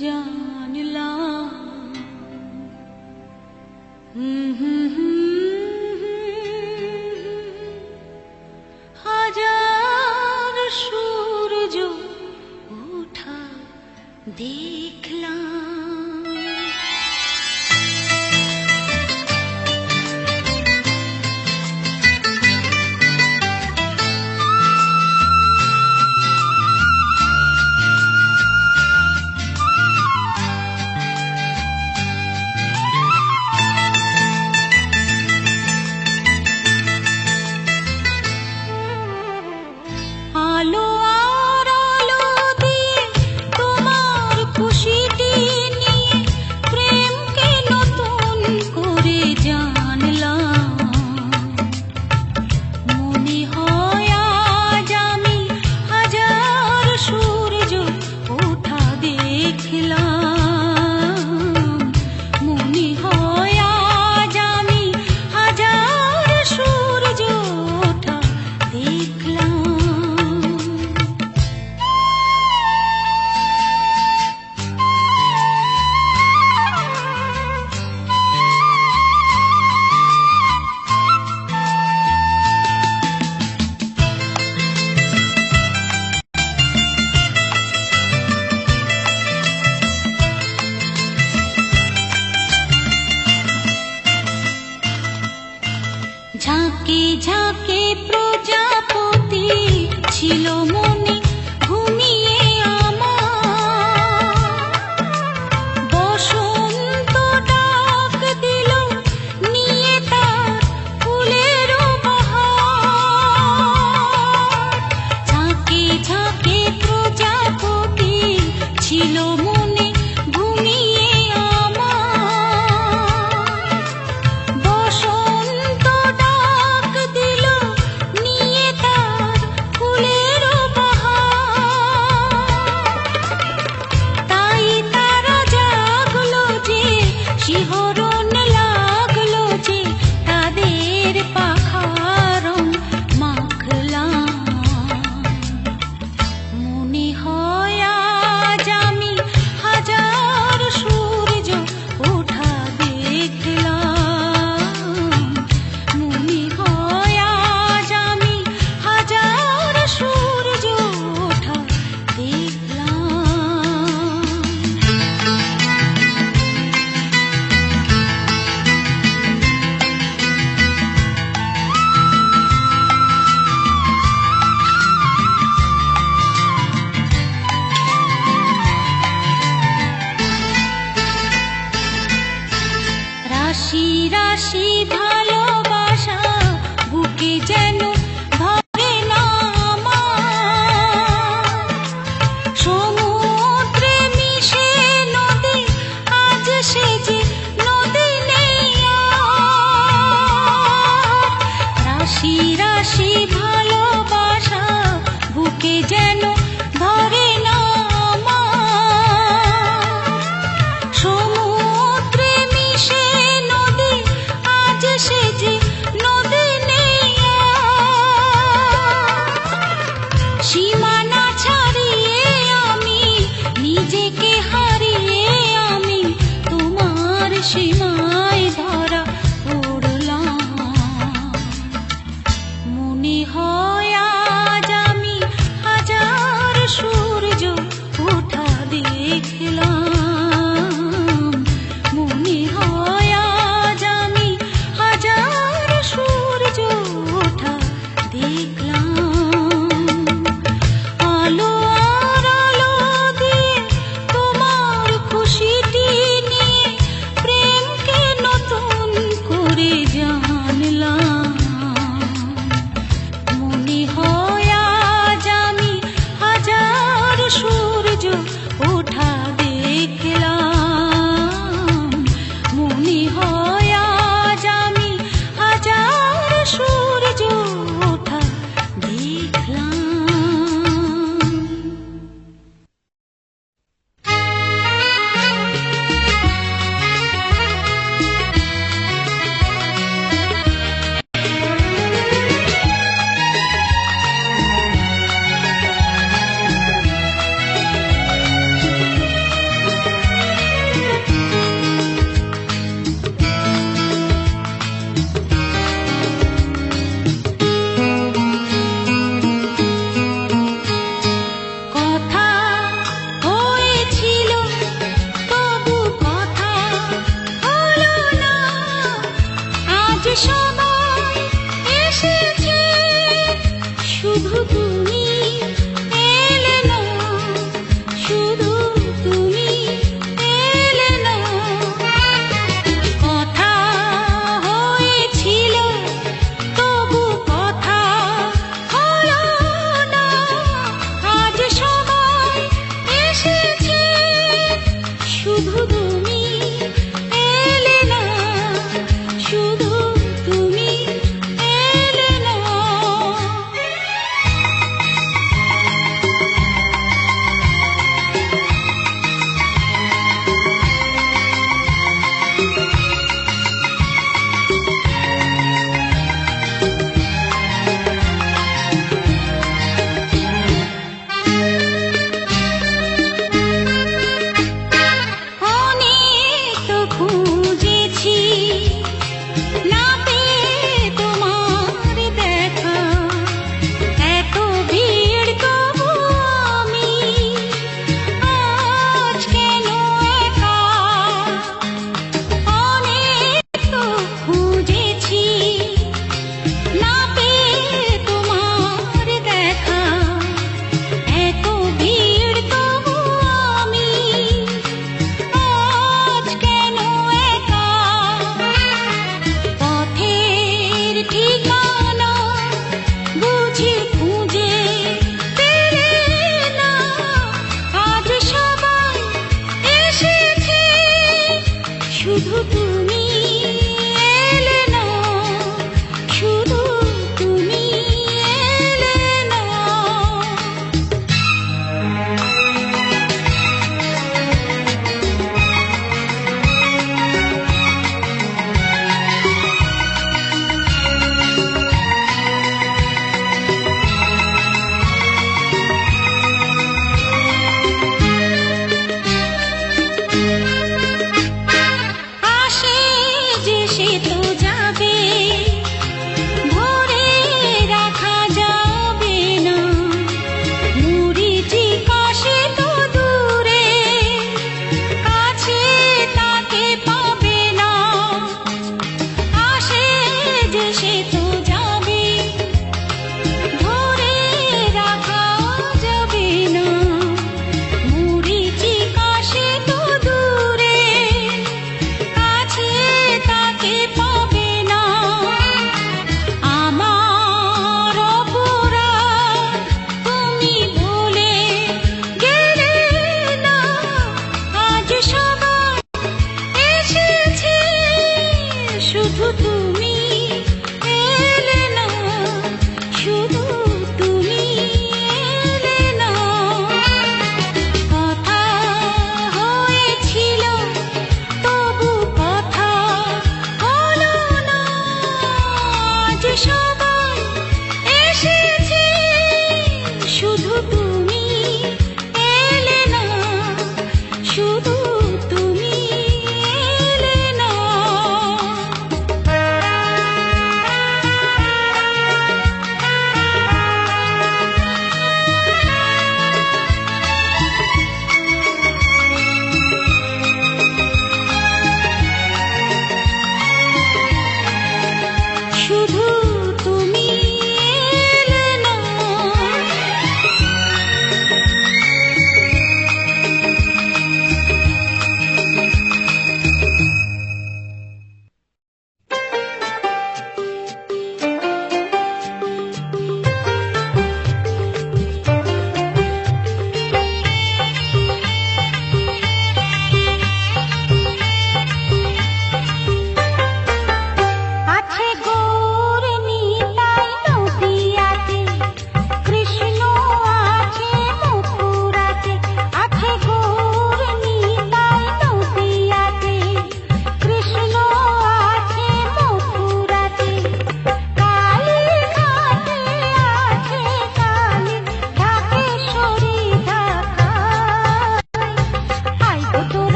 জানলাম হাজার সূর্য ওঠা দেখলাম। আলো আর আলো দিয়ে তোমার খুশিটি নিয়ে প্রেমকে নতুন করে জানলাম। মনে হয় আজ আমি হাজার সূর্য ওঠা দেখলাম। মনে হয় আজ আমি হাজার সূর্য ওঠা দেখলাম। ঝাঁকে ঝাঁকে প্রজাপতি ছিল মনে ঘুমিয়ে আমার। বসন্ত ডাক দিল নিয়ে তার ফুলের বাহার। ঝাঁকে ঝাঁকে প্রজাপতি ছিল মনে ঘুমিয়ে আমার। বসন্ত ডাক দিল নিয়ে তার ফুলের বাহার। তাই তারা জাগলো যে শিহরণ লাগলো যে তাদের পাখার রং মাখলাম। মনে হয় আজ আমি হাজার সূর্য ওঠা দেখলাম। মনে হয় আজ আমি হাজার সূর্য ওঠা দেখলাম। রাশি রাশি ভালোবাসা বুকে যেন ধরে না আমার। সমুদ্রে মিশে নদী আজ সে যে নদী নেই আর। রাশি রাশি ভালোবাসা বুকে যেন ধরে না আমার। সমুদ্রে মিশে নদী আজ সে যে নদী নেই আর। সীমানা ছাড়িয়ে আমি নিজেকে হারিয়ে আমি তোমার সীমায় ধরা পড়লাম। মনে হয় আজ আমি হাজার সূর্য ওঠা দেখলাম। মনে হয় আজ আমি হাজার সূর্য ওঠা দেখলাম। আলো আর আলো দিয়ে তোমার খুশিটি নিয়ে প্রেমকে নতুন করে জানলাম। মনে হয় আজ আমি হাজার সূর্য ওঠা দেখলাম। মনে হয় আজ আমি হাজার সূর্য ওঠা দেখলাম।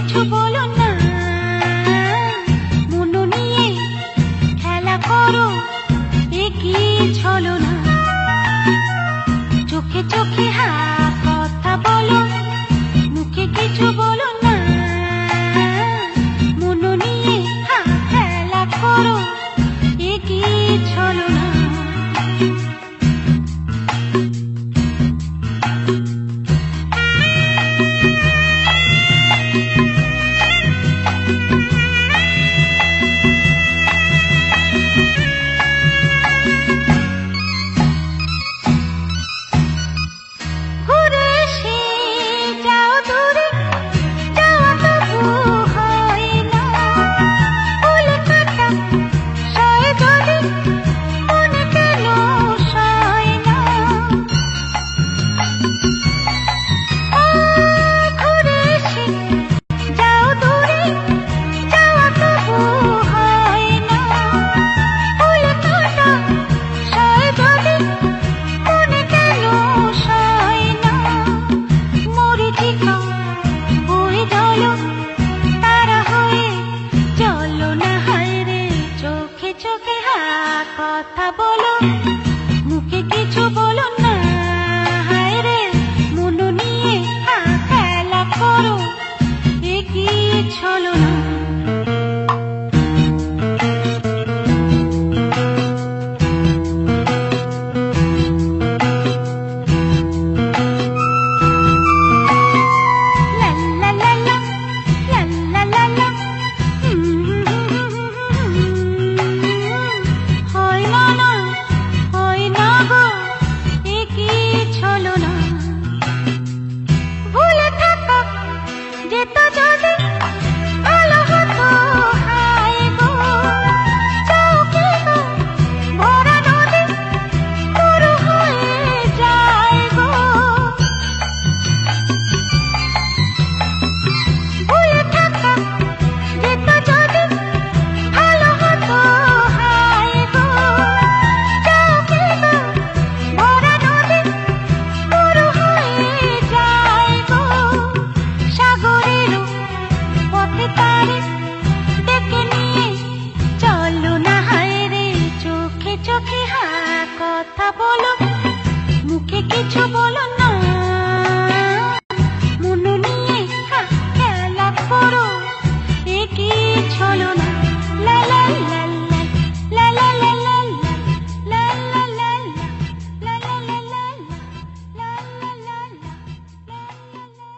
কিছু বলো না, মন নিয়ে খেলা করো, এ কি ছলনা। চোখে চোখে হা কথা বলো, মুখে কিছু বলো না, মন নিয়ে হা খেলা করো, এ কি ছলনা। কথা বলো, মুখে কিছু বলো না, হায় রে মন নিয়ে খেলা করো, এ কি ছলনা। কথা বলো, মুখে কিছু বলো না, মন নিয়ে খেলা করো, এ কি ছলনা। লা লা লা লা লা লা লা লা লা লা লা লা লা লা লা লা লা লা।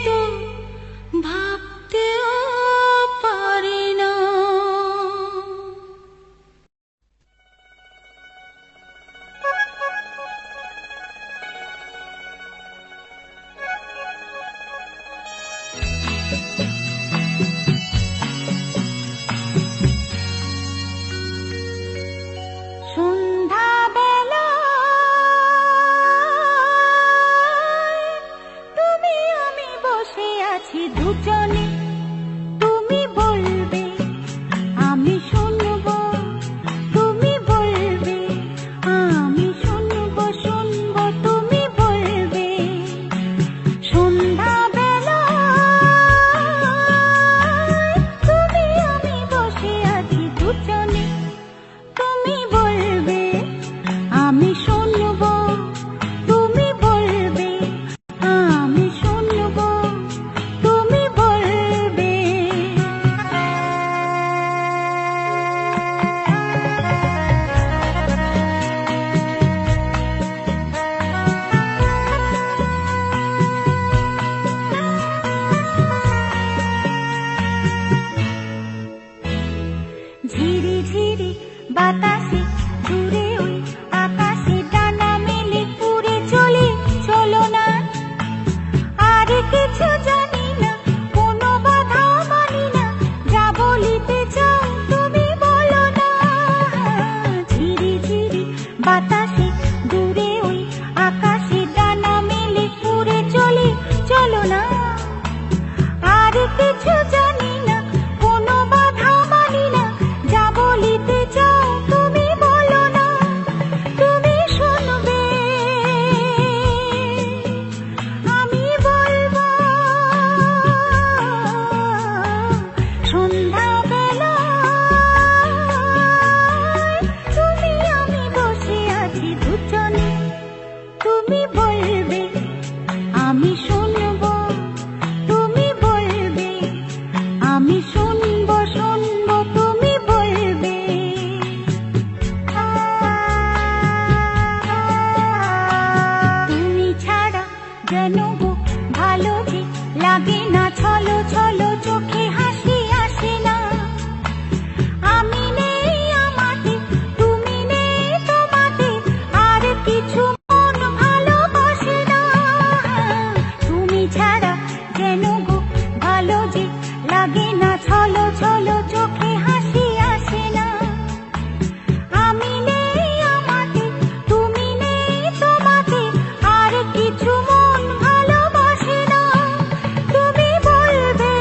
তো ভাবতেও পারি না। দুজনে তুমি বলবে আমি শুনবো, তুমি বলবে আমি শুনবো, শুনবো তুমি বলবে। সন্ধ্যাবেলায় তুমি আমি বসে আছি দুজনে, তুমি বলবে আমি শুনবো, তুমি বলবে আমি শুনবো, তুমি বলবে। ঝিরি ঝিরি বাতাসে দূরে ওই আকাশে ডানা মেলে উড়ে চলি, চলো না আর কিছু জানি না, কোনো বাধা মানি না, যা বলিতে চাও তুমি বলো না। ঝিরি ঝিরি বাতাসে দূরে ওই আকাশে ডানা মেলে উড়ে চলি, চলো না আর কিছু জানি না, কোনো বাধা মানি না, যা বলিতে চাও তুমি বলো না। তুমি শুনবে আমি বলবো, সন্ধ্যাবেলায় তুমি আমি বসে আছি দুজনে, তুমি বলবে আমি শুনবো, তুমি বলবে আমি শুনবো, শুনবো তুমি বলবে। তুমি ছাড়া যেন গো ভালো যে লাগে না, ছলো ছলো চোখে হাসি আসে না। আমি নেই আমাতে, তুমি নেই তোমাতে, আর কিছু মন ভালোবাসে না। তুমি ছাড়া যেন গো ভালো যে লাগে না, ছলো ছলো চোখে হাসি আসে না। আমি নেই আমাতে, তুমি নেই তোমাতে, আর কিছু মন ভালোবাসে না। তুমি বলবে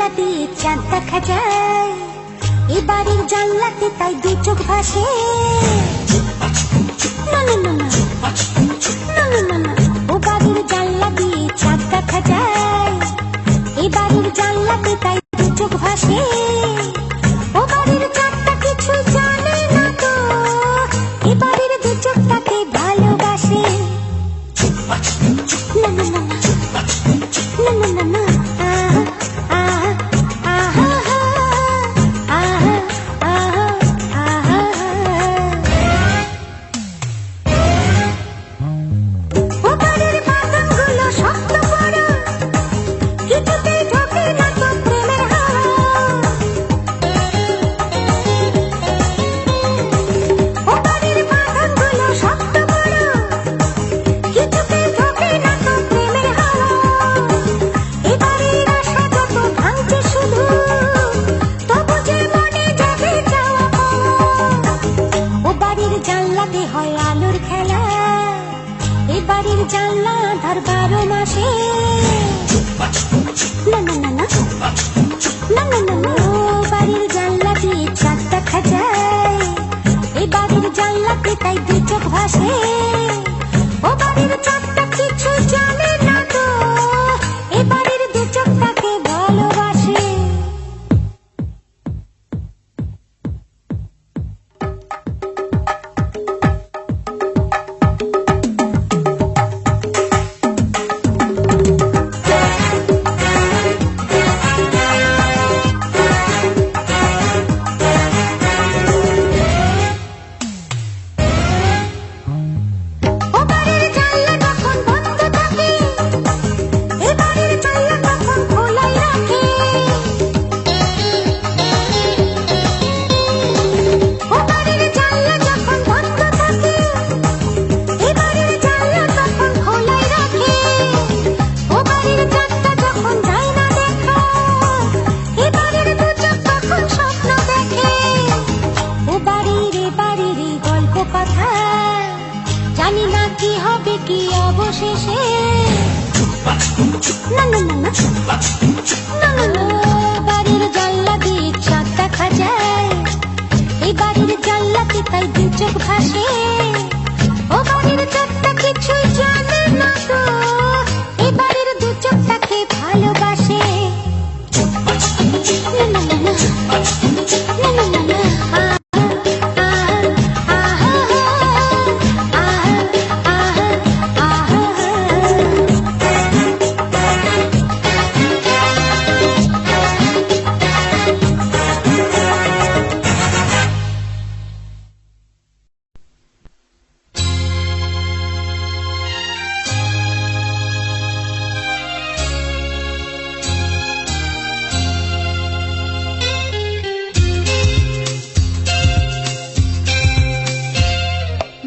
জানলা দিয়ে চাঁদ দেখা যায়, এ বাড়ির জানলাতে তাই দু চোখ ভাসে। না না না না না না না না, ও বাড়ির জানলা দিয়ে চাঁদ দেখা যায়, এ বাড়ির জানলাতে তাই দু চোখ ভাসে। ও বাড়ির চাঁদটা কিছু জানে না তো, এ বাড়ির দু চোখ তাকে ভালোবাসে। না না না না না না না, আহা আহা আহা আহা আহা। ও বাড়ির বাগানগুলো শক্ত বড়, কিছুতেই ঢোকে না তো প্রেমের হাওয়া। ও বাড়ির বাগানগুলো শক্ত বড়, কিছুতেই ঢোকে না তো প্রেমের হাওয়া। এ বাড়ির আশা যত ভাঙছে শুধু, তবু যে মনে যাবে যাওয়া পাওয়া। ও বাড়ির জানলাতে হয় আলোর খেলা, এ বাড়ির জানলা আধার 12 মাসে। না না না না না না না না, ও বাড়ির জানলা দিয়ে চাঁদ দেখা যায়, এ বাড়ির জানলাতে তাই দু চোখ ভাসে। ও বাড়ির চাঁদটা কিছু জানে না তো, এ বাড়ির দু চোখ তাকে ভালোবাসে। ও বাড়ির জানলা যখন বন্ধ থাকে, এ বাড়ির জানলা তখন খোলাই রাখে। ও বাড়ির জানলা যখন বন্ধ থাকে, এ বাড়ির জানলা তখন খোলাই রাখে। ও বাড়ির চাঁদটা যখন যায় না দেখা, এ বাড়ির দু চোখ তখন স্বপ্ন দেখে। ও বাড়ির এ বাড়ির এই গল্প কথা, জানি না কি হবে কি অবশেষে। না না না না না না না, বাড়ির জানলা দিয়ে চাঁদ দেখা যায়, এই বাড়ির জানলাতে তাই দু চোখ ভাসে। ও বাড়ির চাঁদটা কিছু জানে না তো, এই বাড়ির দু চোখ তাকে ভালোবাসে। না না না না না না না না,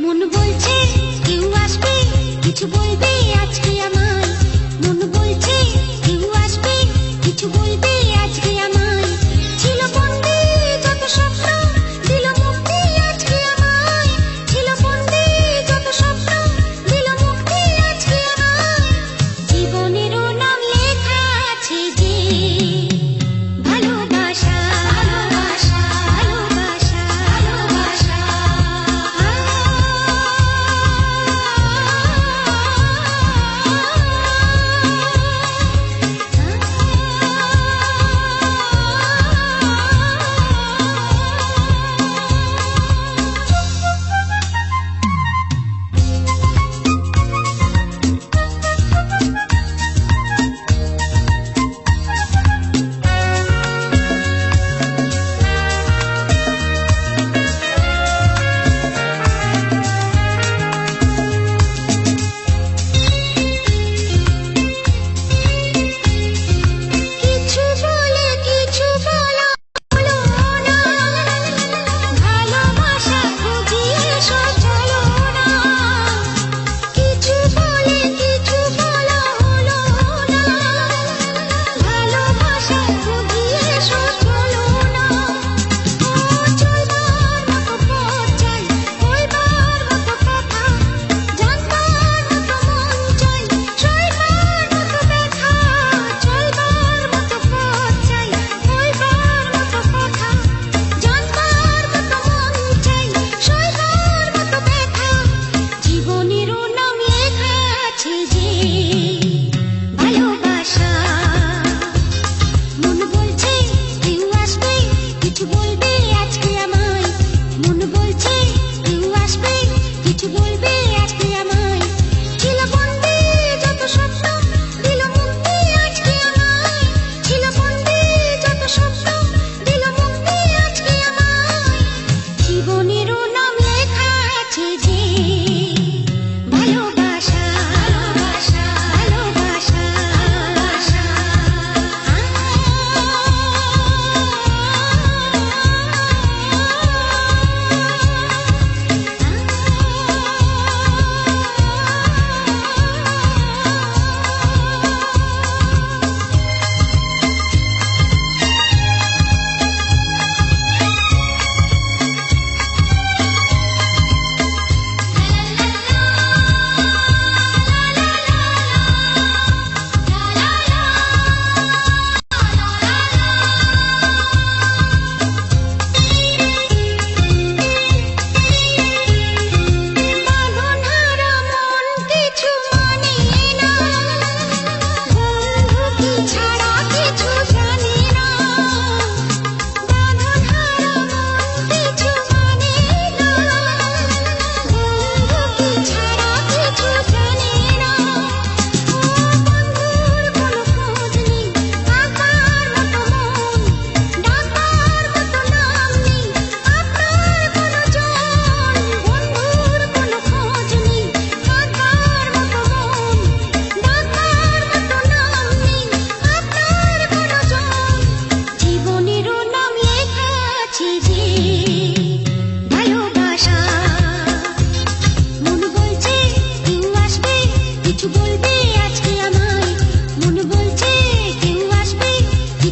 মন বলছে কেউ আসবে, কিছু বলবে আজকে আমায়। মন বলছে কেউ আসবে, কিছু বলবে আজকে আমায়। ছিল বন্দী যত স্বপ্ন, দিল মুক্তি আজকে আমায়। ছিল বন্দী যত স্বপ্ন, দিল মুক্তি আজকে আমায়। জীবনেরও নাম লেখা আছে যে ভালোবাসা, ভালোবাসা, ভালোবাসা, ভালোবাসা।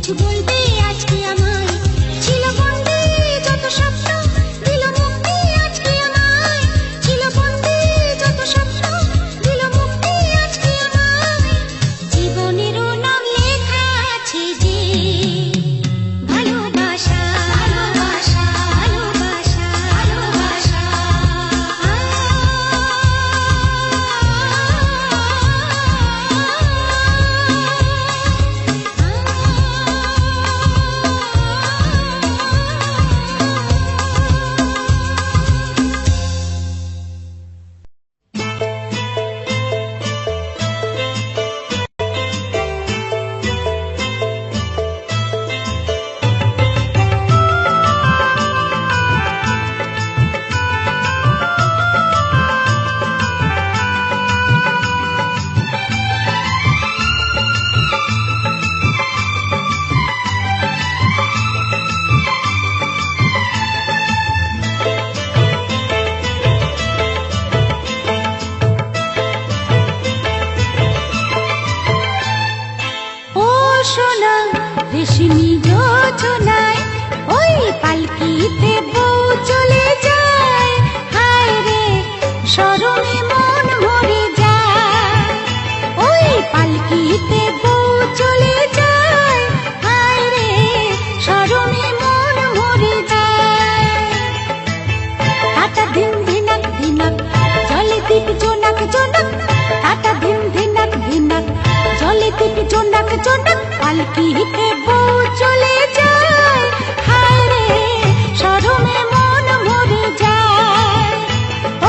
কিছু বলবে আজকে আমায়, ছিল বন্দী যত স্বপ্ন দিল মুক্তি আজকে আমায়, ছিল বন্দী যত স্বপ্ন দিল মুক্তি আজকে আমায়। জীবনেরও নাম লেখা আছে যে ভালোবাসা, ভালোবাসা, ভালোবাসা, ভালোবাসা। সোনা রেশমি যোজনায় ওই পালকিতে বউ চলে যায়, হায় রে শরমে মন মরে যায়। ওই পালকিতে বউ চলে যায়, হায় রে শরমে মন মরে যায়। কাটা দিন ধিনাক ধিনাক জলে দীপ জোনাক জোনাক, কাটা দিন ধিনাক ধিনাক জলে দীপ জোনাক জোনাক। পালকিতে বউ চলে যায়, হায় রে শরমে মন মরে যায়।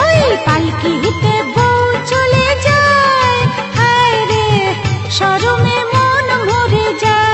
ওই পালকিতে বউ চলে যায়, হায় রে শরমে মন মরে যায়।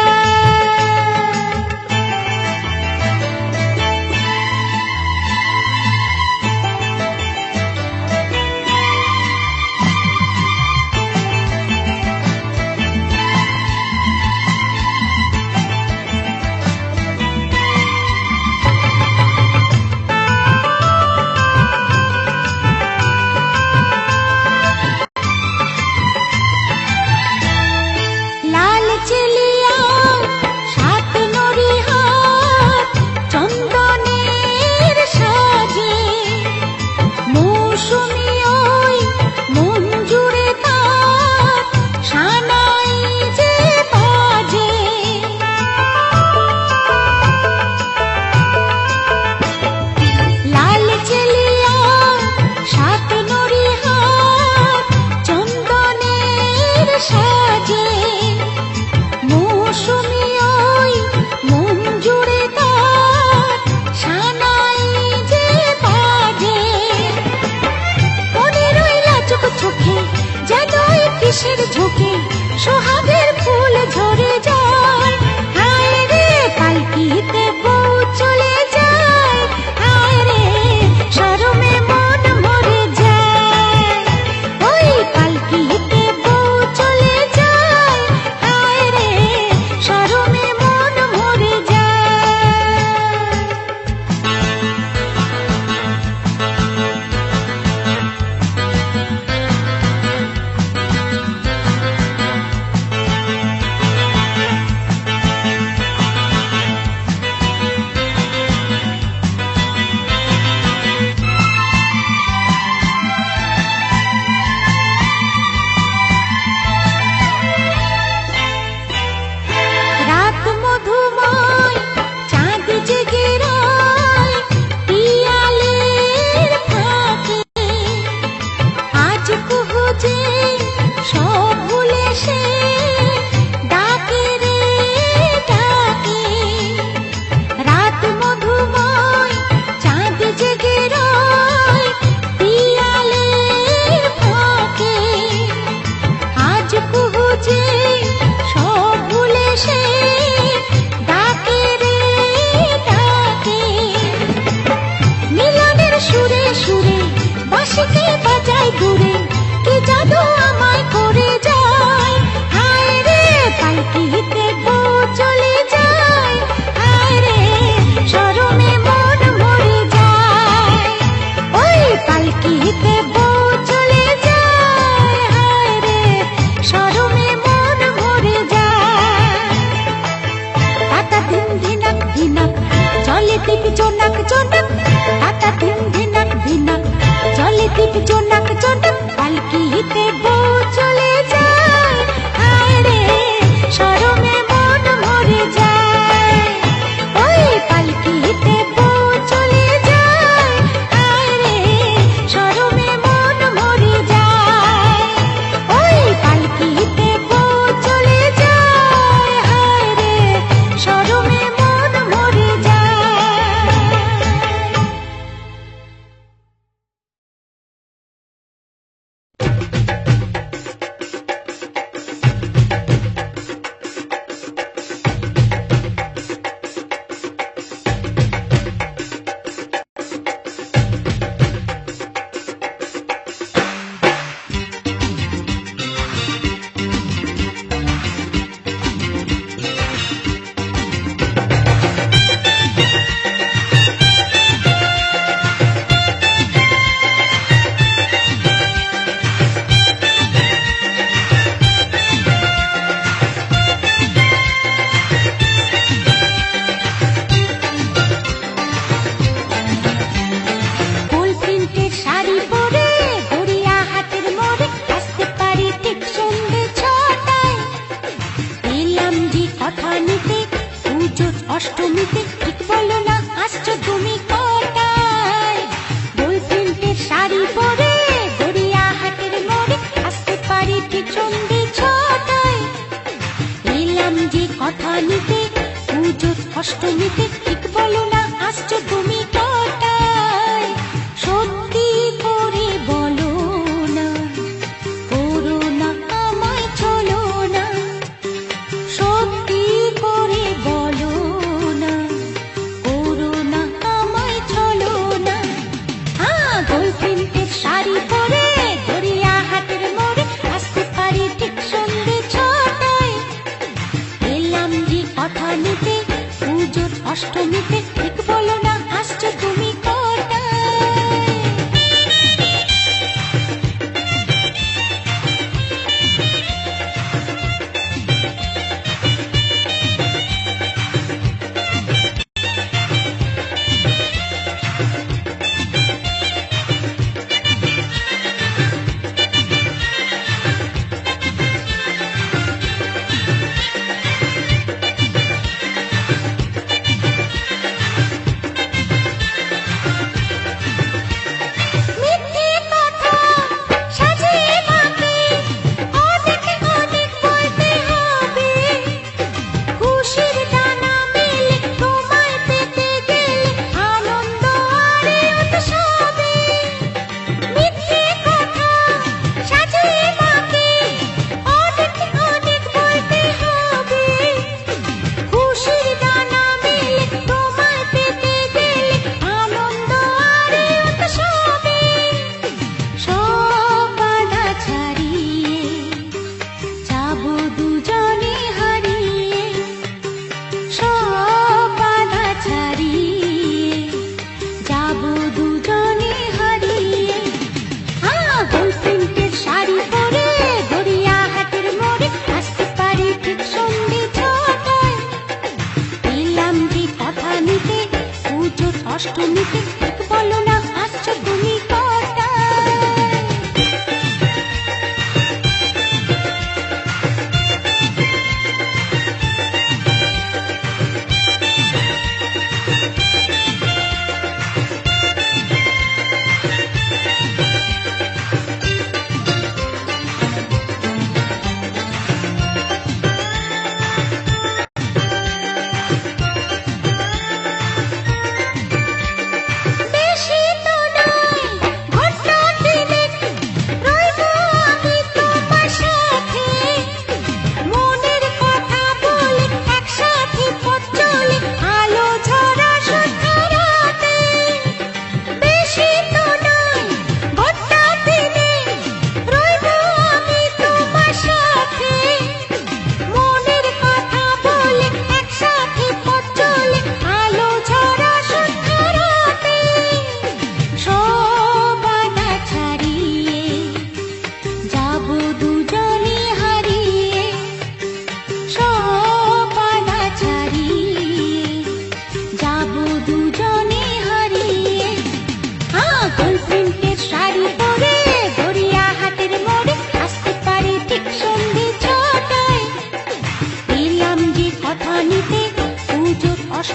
জলে টিপ জোনাক জোনাক, টাটা দিন ধিনাক ধিনাক, জলে টিপ জোনাক জোনাক, পালকিতে বউ চলে যায়, হায় রে শরমে মন মরে যায়। ওই পালকিতে বউ চলে যায়, হায় রে শরমে মন মরে যায়। ওই পালকিতে বউ চলে যায়, হায় রে শরমে মন মরে যায়। ফুল প্রিন্টের শাড়ি পরে গড়িয়াহাটের মোড়ে আসতে পারি ঠিক সন্ধ্যে 6টায়। এলাম যে কথা নিতে পুজোর অষ্টমীতে, ঠিক বলো না আসছো তুমি কটায়? ফুল প্রিন্টের শাড়ি পরে গড়িয়াহাটের মোড়ে আসতে পারি ঠিক সন্ধ্যে 6টায়। এলাম যে কথা নিতে পুজোর অষ্টমীতে, ঠিক বলো না আসছো তুমি কটায়? সত্যি করে বলো না, করো না আমায় ছলো না, সত্যি করে বলো না, করো না আমায় ছলো না। গোল প্রিন্টের শাড়ি পরে গড়িয়াহাটের মোড়ে আসতে পারি ঠিক সন্ধ্যে 6টায়। এলাম যে কথা নিতে পুজোর অষ্টমীতে, ঠিক বলো না আসছো তুমি কটায়? মিথ্যে কথা সাজিয়ে মাকে অনেক অনেক বলতে হবে, খুশির ডানা মেলে তোমায় পেতে গেলে আনন্দ আরে উৎসবে। মিথ্যে কথা সাজিয়ে মাকে অনেক অনেক বলতে হবে, খুশির ডানা মেলে তোমায় পেতে গেলে আনন্দ আরে উৎসবে। সব বাধা ছাড়িয়ে যাবো দুজনে হারিয়ে, সব বাধা ছাড়িয়ে যাবো দুজনে হারিয়ে। গোল প্রিন্টের শাড়ি পরে গড়িয়াহাটের মোড়ে আসতে পারি ঠিক সন্ধ্যে 6টায়। এলাম যে কথা নিতে পুজোর অষ্টমীতে, ঠিক বলো না আসছো তুমি কটায়? বেশি তো নয়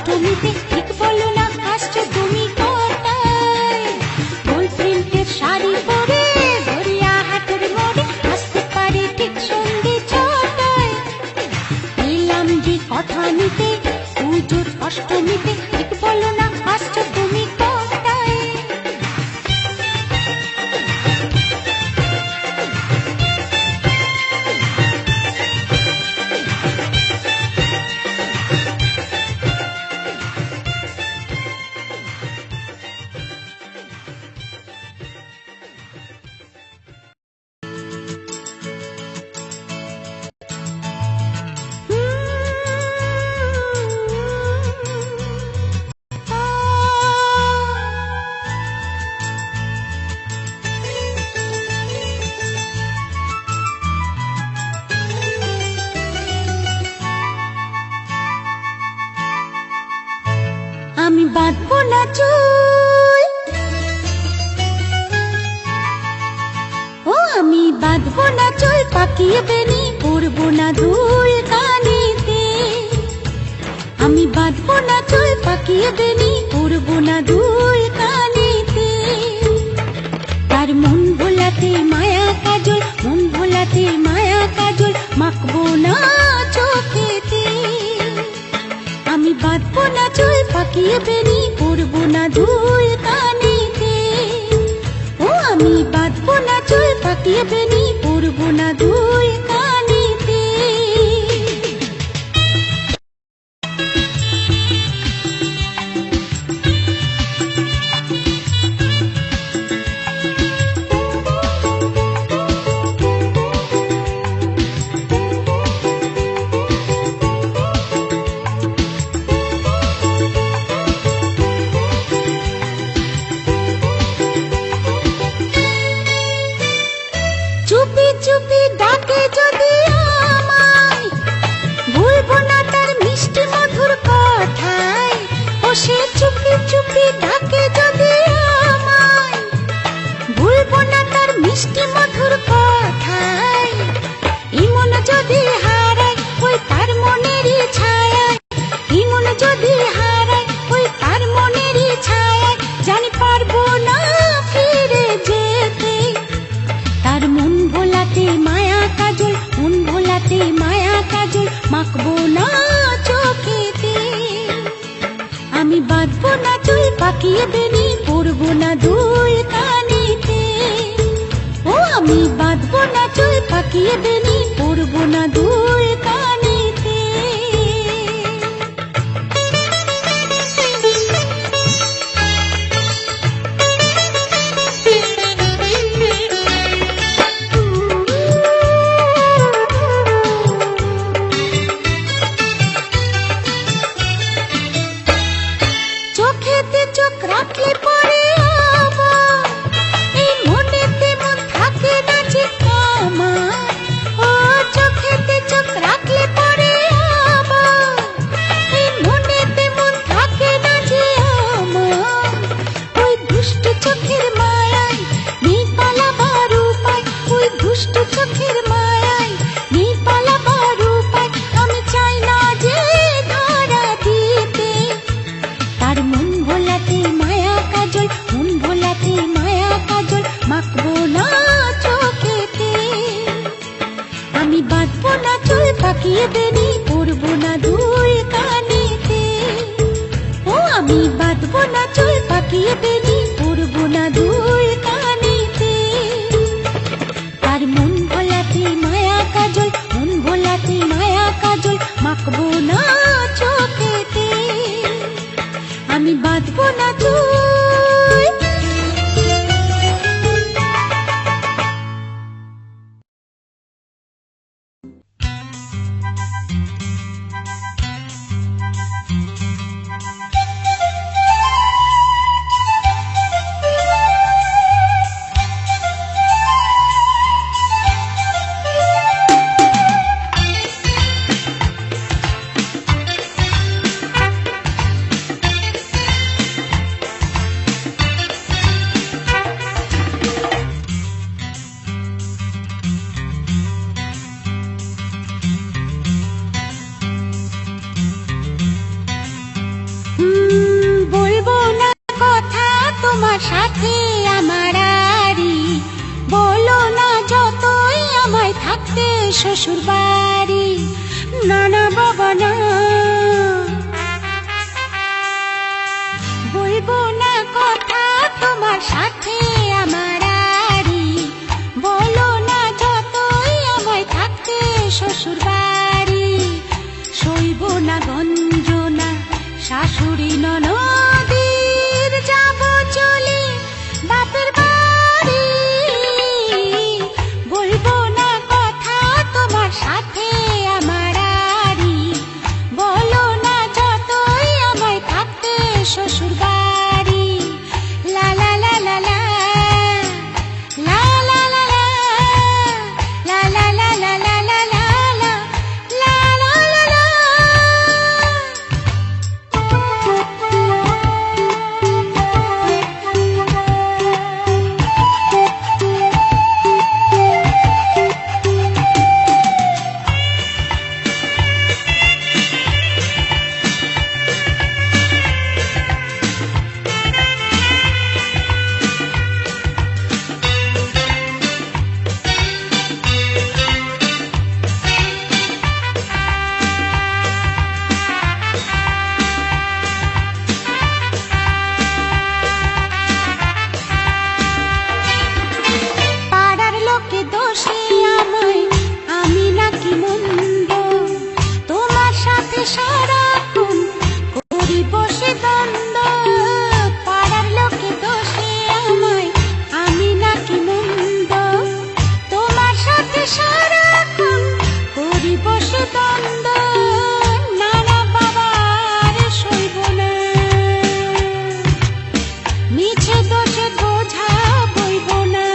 অষ্টমীতে ঠিক বলো না আসছো তুমি কটায়? গোল প্রিন্টের শাড়ি পরে গড়িয়াহাটের মোড়ে আসতে পারি ঠিক সন্ধে ছটায়। এলাম যে কথা নিতে পুজোর অষ্টমীতে ঠিক বলো না আসছো তুমি কটায়? আমি বাঁধবো না চুল, ও আমি বাঁধবো না চুল, পাকিয়ে বেনি পরবো না দুল কানিতে। আমি বাঁধবো না চুল, পাকিয়ে বেনি পরবো না দুল কানিতে। তার মন ভোলাতে মায়া কাজল, মন ভোলাতে মায়া কাজল মাখবো না চোখেতে। আমি বাঁধবো না চুল, পাকিয়ে বেনি পরবো না দুল কানিতে। ও আমি বাঁধবো না চুল, পাকিয়ে বেনি পরবো না দুল কানিতে। চুপি চুপি ডাকে যদি আমায়, ভুলবো না তার মিষ্টি মধুর কথায়। ও সে চুপি চুপি ডাকে যদি আমায়, ভুলবো না তার মিষ্টি মধুর কথায়। ইমন যদি হারায় ওই তার মনেরই ছায়ায়, ইমন যদি হারায় ওই তার মনেরই ছায়ায়, জানি পারবো না ফিরে যেতে। তার মন ভোলাতে মায়া কাজল, মন ভোলাতে মায়া কাজল মাখবো না চোখেতে। আমি বাঁধবো না চুল, পাকিয়ে বেনি পরবো না দুল কানিতে। ও আমি বাঁধবো না চুল, পাকিয়ে বেনি পরবো না দুল কানিতে। চোখেতে চোখ রাখলে পরে আবার এই মনেতে মন থাকে না যে আমার। ও চোখেতে চোখ রাখলে পরে আবার এই মনেতে মন থাকে না যে আমার। ওই দুষ্ট চোখের মায়ায় নেই পালাবার উপায়, ওই দুষ্ট চোখের মায়ায় নেই পালাবার উপায়। আমি চাই না যে ধরা দিতে। তার মন ভোলাতে মায়া কাজল, মন ভোলাতে মায়া কাজল মাখবো না চোখেতে। আমি বাঁধবো না চুল, পাকিয়ে বেনি পরবো না দুল কানিতে। ও আমি বাঁধবো না চুল, পাকিয়ে বেনি পরবো না দুল কানিতে। তার মন ভোলাতে মায়া কাজল, মন ভোলাতে মায়া কাজল মাখবো না চোখেতে। আমি বাঁধবো না চুল। তোমার সাথে আমার আরি, বলো না যতই আমায় থাকতে শ্বশুর বাড়ি। না না বাবা না, বলবো না কথা তোমার সাথে আমার আরি, বলো না যতই আমায় থাকতে শ্বশুর বাড়ি। সইব না গঞ্জনা শাশুড়ি ননদির, যাব চলে বাপের বাড়ি। বলবো না কথা তোমার সাথে আমার আরি, বলো না যতই আমায় থাকতে শ্বশুর বাড়ি। লা লা লা লা লা, লা লা লা লা, লা লা লা লা লা লা লা, লা লা লা লা। পাড়ার লোকে দোষে আমায়, আমি নাকি মন্দ, তোমার সাথে সারাক্ষণ করি বসে দ্বন্দ্ব। পাড়ার লোকে দোষে আমায়, আমি নাকি মন্দ, তোমার সাথে সারাক্ষণ করি বসে দ্বন্দ্ব। না না বাবা আর সইব না, মিছে দোষে বোঝা বইব না।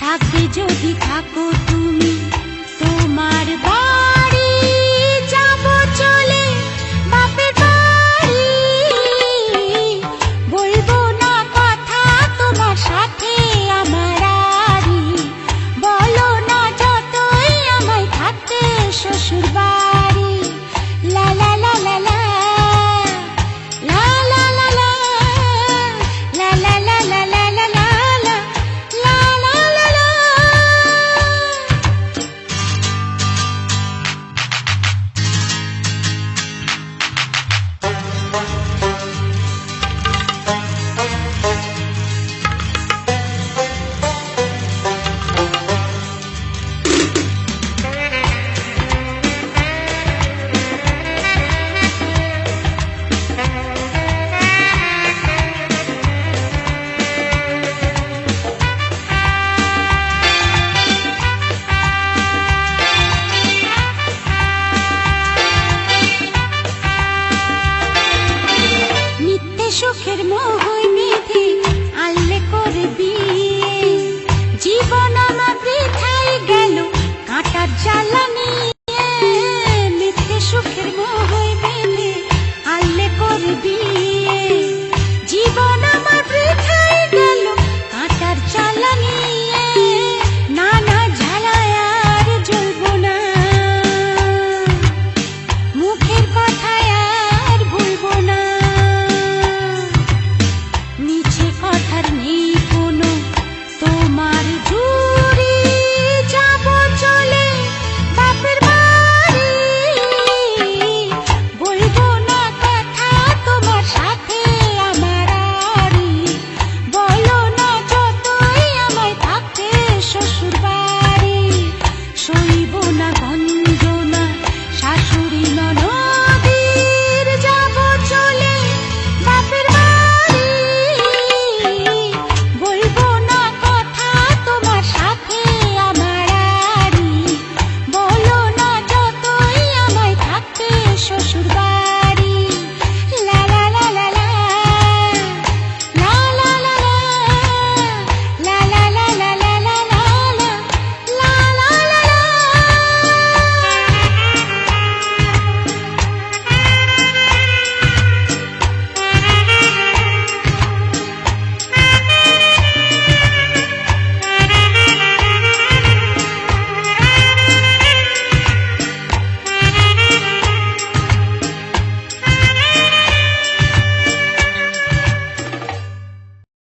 থাকবে যদি থাকো তুমি তোমার বাড়ি, যাব চলে বাপের বাড়ি। বলবো না কথা তোমার সাথে আমার আরি, বলো না যতই আমায় থাকতে শ্বশুর বাড়ি। লা লা লা লা লা, লা লা লা লা, লা লা লা লা লা লা লা, লা লা লা লা। মিথ্যে সুখের মোহই বেঁধে আনলে করে বিয়ে, জীবন আমার বৃথাই গেল কাঁটার জ্বালা